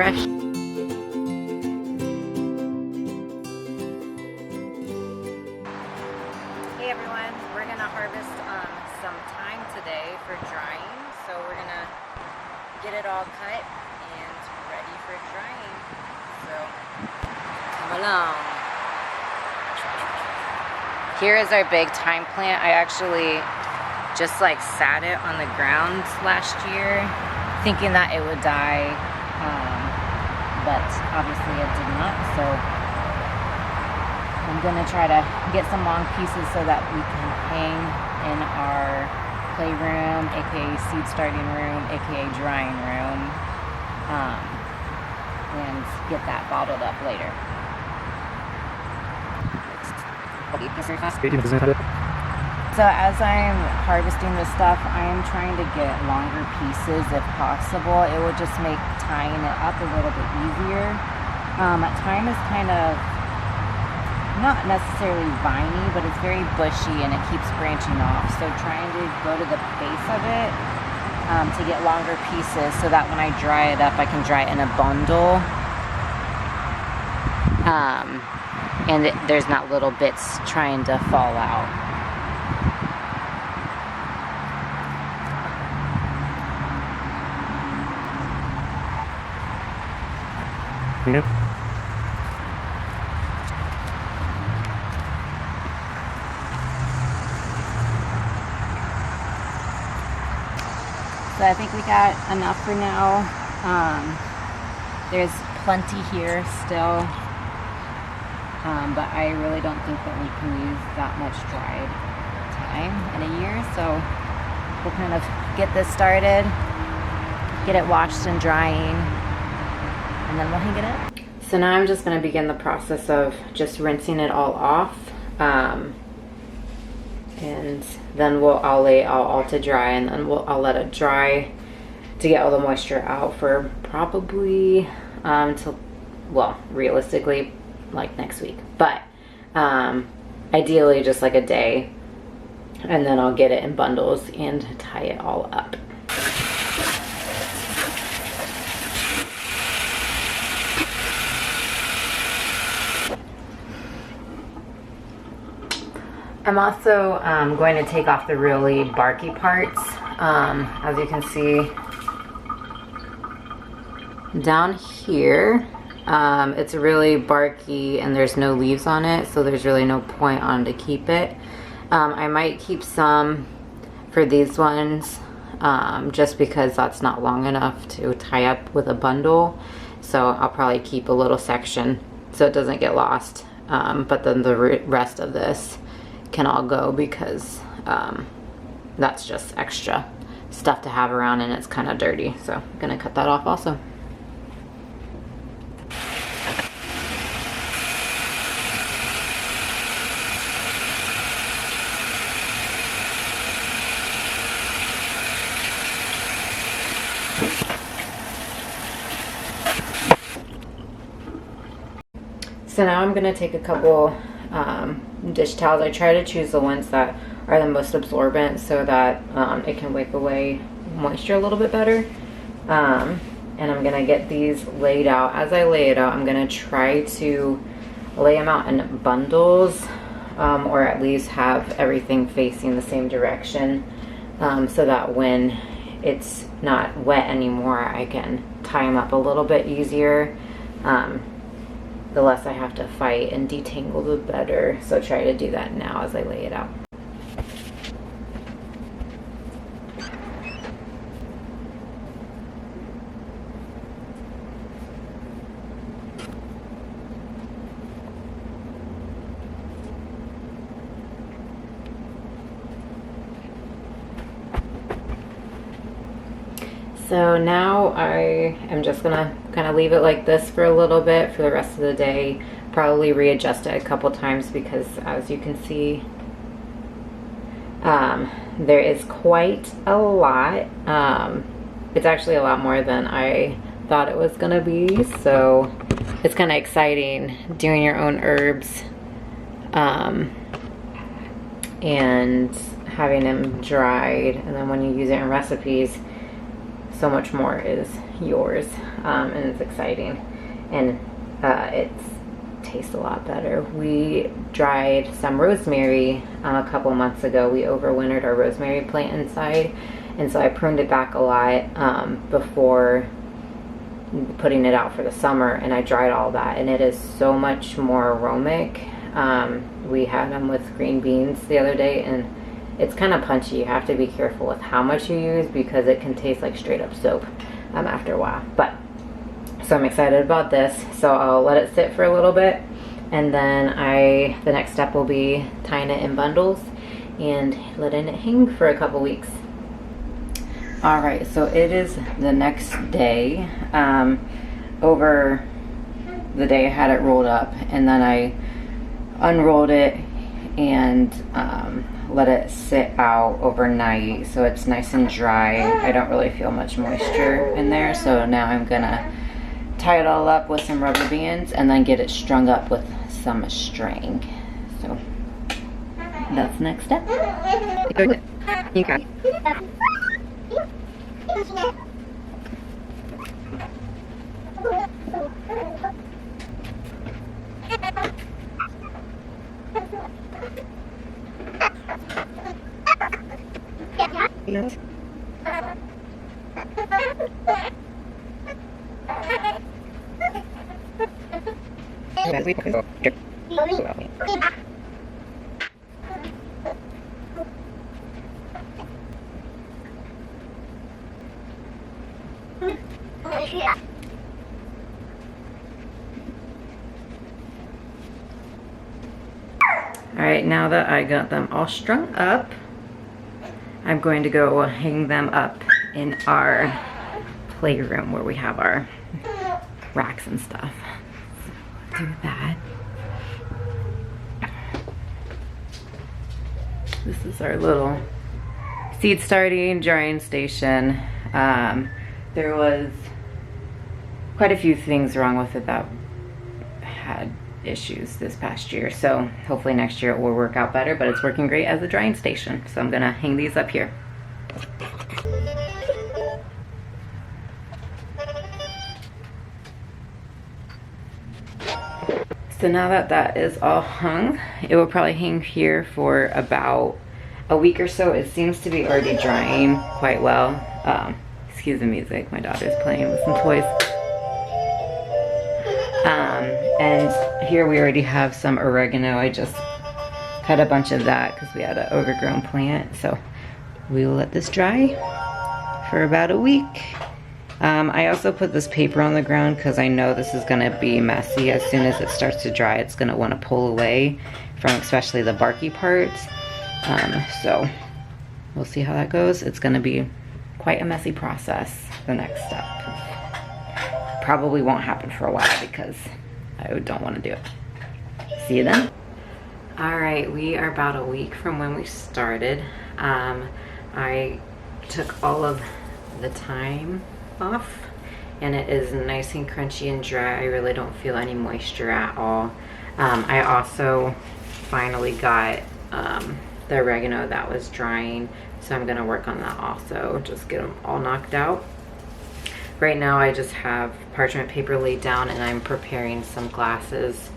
fresh. Hey everyone, we're gonna harvest some thyme today for drying. So we're gonna get it all cut and ready for drying. So come along. Here is our big thyme plant. I actually just like sat it on the ground last year thinking that it would die, but obviously it did not. So I'm gonna try to get some long pieces so that we can hang in our playroom, aka seed starting room, aka drying room, and get that bottled up later. So as I'm harvesting this stuff, I am trying to get longer pieces if possible. It will just make tying it up a little bit easier. Thyme is kind of not necessarily viney, but it's very bushy and it keeps branching off. So trying to go to the base of it to get longer pieces so that when I dry it up, I can dry it in a bundle. And there's not little bits trying to fall out. Yeah. So I think we got enough for now. There's plenty here still, but I really don't think that we can use that much dried thyme in a year. So we'll kind of get this started, get it washed and drying, and then we'll hang it up. So now I'm just going to begin the process of just rinsing it all off, and then I'll lay it all to dry, and then I'll let it dry to get all the moisture out for probably until, well, realistically like next week, but ideally just like a day, and then I'll get it in bundles and tie it all up. I'm also going to take off the really barky parts. As you can see down here, it's really barky and there's no leaves on it, so there's really no point on to keep it. I might keep some for these ones, just because that's not long enough to tie up with a bundle. So I'll probably keep a little section so it doesn't get lost. But then the rest of this can all go because that's just extra stuff to have around and it's kind of dirty. So I'm gonna cut that off also. So now I'm gonna take a couple dish towels. I try to choose the ones that are the most absorbent so that it can wipe away moisture a little bit better. And I'm gonna get these laid out. As I lay it out, I'm gonna try to lay them out in bundles, or at least have everything facing the same direction, so that when it's not wet anymore, I can tie them up a little bit easier. The less I have to fight and detangle, the better. So try to do that now as I lay it out. So now I am just gonna kind of leave it like this for a little bit for the rest of the day. Probably readjust it a couple times because, as you can see, there is quite a lot. It's actually a lot more than I thought it was gonna be, so it's kind of exciting doing your own herbs and having them dried, and then when you use it in recipes, so much more is yours, and it's exciting, and it tastes a lot better. We dried some rosemary a couple months ago. We overwintered our rosemary plant inside, and so I pruned it back a lot before putting it out for the summer, and I dried all that, and it is so much more aromatic. We had them with green beans the other day, and it's kind of punchy. You have to be careful with how much you use because it can taste like straight up soap after a while. But so I'm excited about this, so I'll let it sit for a little bit, and then the next step will be tying it in bundles and letting it hang for a couple weeks. Alright, so it is the next day. Over the day I had it rolled up, and then I unrolled it and let it sit out overnight so it's nice and dry. I don't really feel much moisture in there, so now I'm gonna tie it all up with some rubber bands and then get it strung up with some string. So that's the next step. Yes. Alright, now that I got them all strung up, I'm going to go hang them up in our playroom where we have our racks and stuff. So do that. This is our little seed starting drying station. There was quite a few things wrong with it that had issues this past year, so hopefully next year it will work out better, but it's working great as a drying station. So I'm gonna hang these up here. So now that that is all hung, it will probably hang here for about a week or so. It seems to be already drying quite well. Excuse the music, my daughter's playing with some toys. And here we already have some oregano. I just cut a bunch of that because we had an overgrown plant. So we will let this dry for about a week. I also put this paper on the ground because I know this is gonna be messy. As soon as it starts to dry, it's gonna wanna pull away from especially the barky parts. So we'll see how that goes. It's gonna be quite a messy process, the next step. Probably won't happen for a while because I don't want to do it. See you then. All right, we are about a week from when we started. I took all of the thyme off, and it is nice and crunchy and dry. I really don't feel any moisture at all. I also finally got the oregano that was drying, so I'm gonna work on that also, just get them all knocked out. Right now I just have parchment paper laid down, and I'm preparing some glasses,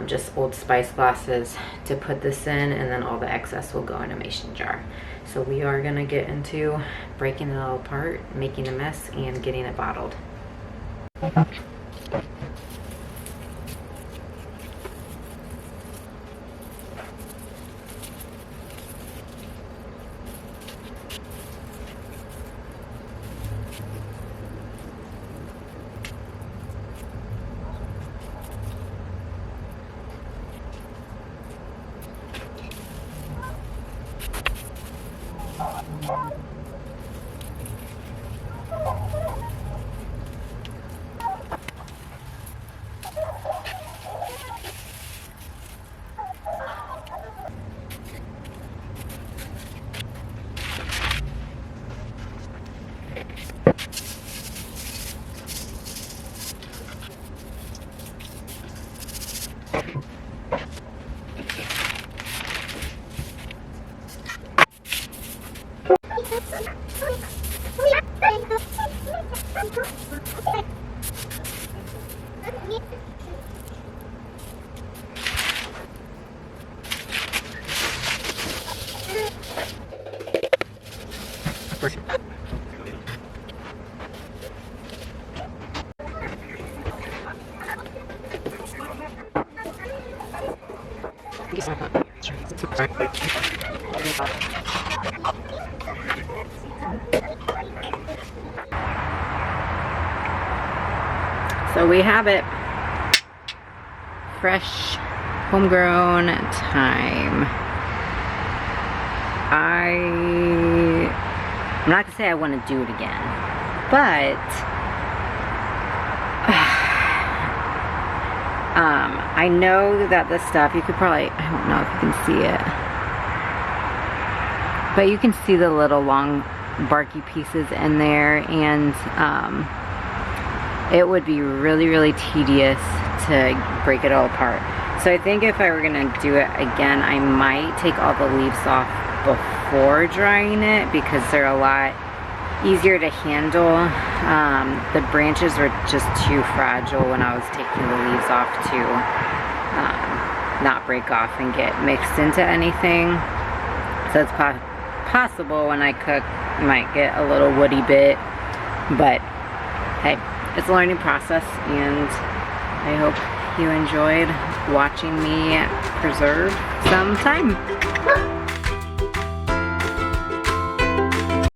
just Old Spice glasses to put this in, and then all the excess will go in a mason jar. So we are gonna get into breaking it all apart, making a mess, and getting it bottled. So we have it. Fresh, homegrown thyme. I'm not gonna say I want to do it again, but I know that this stuff, you could probably, I don't know if you can see it, but you can see the little long barky pieces in there, and it would be really, really tedious to break it all apart. So I think if I were gonna do it again, I might take all the leaves off before drying it, because they're a lot easier to handle. The branches were just too fragile when I was taking the leaves off to not break off and get mixed into anything. So it's possible when I cook, I might get a little woody bit, but hey, it's a learning process, and I hope you enjoyed watching me preserve some thyme.